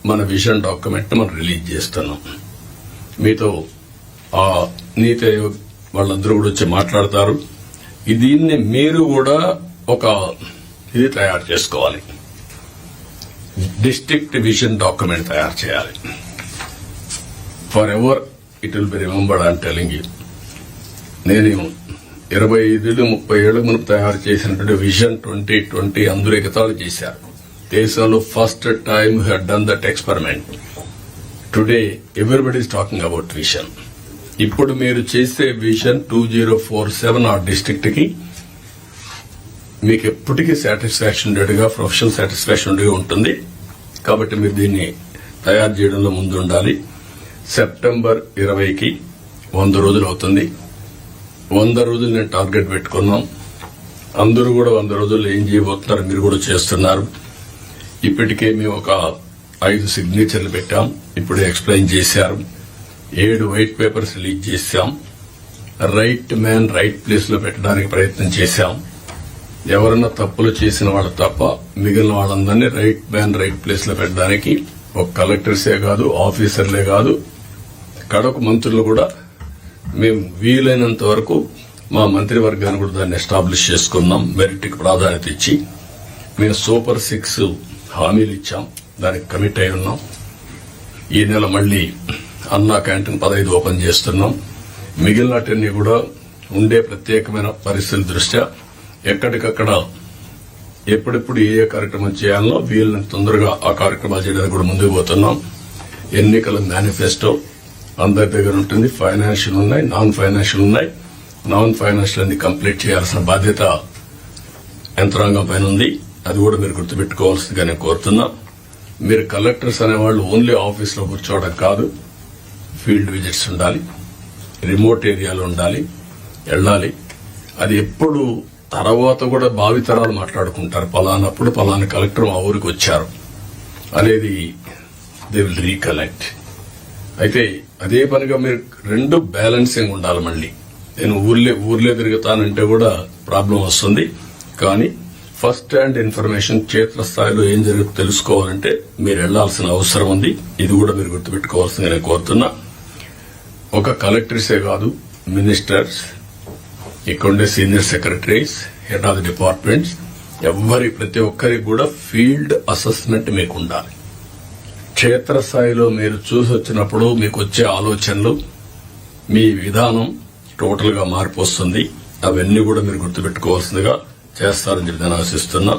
మన vision document మనం release చేస్తున్నాం. మీతో ఆ నీతి ఆయోగ్ వాళ్ళందరూ కూడా వచ్చి మాట్లాడతారు. దీన్ని మీరు కూడా ఒక ఇది తయారు చేసుకోవాలి. డిస్ట్రిక్ట్ విజన్ డాక్యుమెంట్ తయారు చేయాలి. For ever it will be remembered. I'm telling you, నేను 25-30 ఏళ్ల ముందు తయారు చేసినటువంటి విజన్ 2020 అందరూ ఎగతాళి చేశారు. దేశంలో first time had done that experiment. Today everybody is talking about vision. ఇప్పుడు మీరు చేసే విజన్ 2047 ఆ డిస్ట్రిక్ట్ కి మీకు ఎప్పటికీ సాటిస్ఫాక్షన్ ఉండేట్టుగా, ప్రొఫెషనల్ సాటిస్ఫాక్షన్ ఉండేగా ఉంటుంది. కాబట్టి మీరు దీన్ని తయారు చేయడంలో ముందు ఉండాలి. సెప్టెంబర్ 20కి 100 రోజులు అవుతుంది. 100 రోజులు నేను టార్గెట్ పెట్టుకున్నాం. అందరూ కూడా 100 రోజుల్లో ఏం చేయబోతున్నారు మీరు కూడా చేస్తున్నారు. ఇప్పటికే మేము ఒక 5 సిగ్నేచర్లు పెట్టాం. ఇప్పుడే ఎక్స్ప్లెయిన్ చేశారు. 7 వైట్ పేపర్స్ రిలీజ్ చేశాం. రైట్ మ్యాన్ రైట్ ప్లేస్ లో పెట్టడానికి ప్రయత్నం చేశాం. ఎవరన్నా తప్పులు చేసిన వాళ్ళు తప్ప మిగిలిన వాళ్ళందరినీ రైట్ మ్యాన్ రైట్ ప్లేస్ లో పెట్టడానికి ఒక కలెక్టర్సే కాదు, ఆఫీసర్లే కాదు, కడకు మంత్రులు కూడా మేము వీలైనంత వరకు మా మంత్రివర్గాన్ని కూడా దాన్ని ఎస్టాబ్లిష్ చేసుకున్నాం. మెరిట్ కి ప్రాధాన్యత ఇచ్చి మేము సూపర్ 6 హామీలు ఇచ్చాం. దానికి కమిట్ అయి ఉన్నాం. ఈ నెల మళ్లీ అన్నా క్యాంటీన్ 15 ఓపెన్ చేస్తున్నాం. మిగిలినటన్నీ కూడా ఉండే ప్రత్యేకమైన పరిస్థితుల దృష్ట్యా ఎక్కడికక్కడ ఎప్పుడెప్పుడు ఏ కార్యక్రమం చేయాలనో వీళ్ళని తొందరగా ఆ కార్యక్రమాలు చేయడానికి కూడా ముందుకు పోతున్నాం. ఎన్నికల మేనిఫెస్టో అందరి దగ్గర ఉంటుంది. ఫైనాన్షియల్ ఉన్నాయి, నాన్ ఫైనాన్షియల్ ఉన్నాయి. నాన్ ఫైనాన్షియల్ అన్ని కంప్లీట్ చేయాల్సిన బాధ్యత యంత్రాంగం పైన ఉంది. అది కూడా మీరు గుర్తుపెట్టుకోవాల్సిందిగా నేను కోరుతున్నా. మీరు కలెక్టర్స్ అనేవాళ్లు ఓన్లీ ఆఫీస్ లో కూర్చోవడం కాదు, ఫీల్డ్ విజిట్స్ ఉండాలి, రిమోట్ ఏరియాలో ఉండాలి, వెళ్లాలి. అది ఎప్పుడు తర్వాత కూడా భావితరాలు మాట్లాడుకుంటారు. పలానప్పుడు పలానా కలెక్టర్ మా ఊరికి వచ్చారు అనేది దే విల్ రీకలెక్ట్. అయితే అదే పనిగా మీరు 2 బ్యాలెన్సింగ్ ఉండాలి. మళ్లీ నేను ఊర్లే తిరుగుతానంటే కూడా ప్రాబ్లం వస్తుంది. కానీ ఫస్ట్ హ్యాండ్ ఇన్ఫర్మేషన్ క్షేత్రస్థాయిలో ఏం జరుగుతుందో తెలుసుకోవాలంటే మీరు వెళ్లాల్సిన అవసరం ఉంది. ఇది కూడా మీరు గుర్తుపెట్టుకోవాల్సింది నేను కోరుతున్నా. ఒక కలెక్టర్సే కాదు, మినిస్టర్స్, ఇక్కడుండే senior secretaries, head of the departments, ప్రతి ఒక్కరికి కూడా ఫీల్డ్ అసెస్మెంట్ మీకు ఉండాలి. క్షేత్రస్థాయిలో మీరు చూసి వచ్చినప్పుడు మీకు వచ్చే ఆలోచనలు, మీ విధానం టోటల్ గా మార్పు వస్తుంది. అవన్నీ కూడా మీరు గుర్తుపెట్టుకోవాల్సిందిగా చేస్తారని చెప్పి నేను ఆశిస్తున్నా.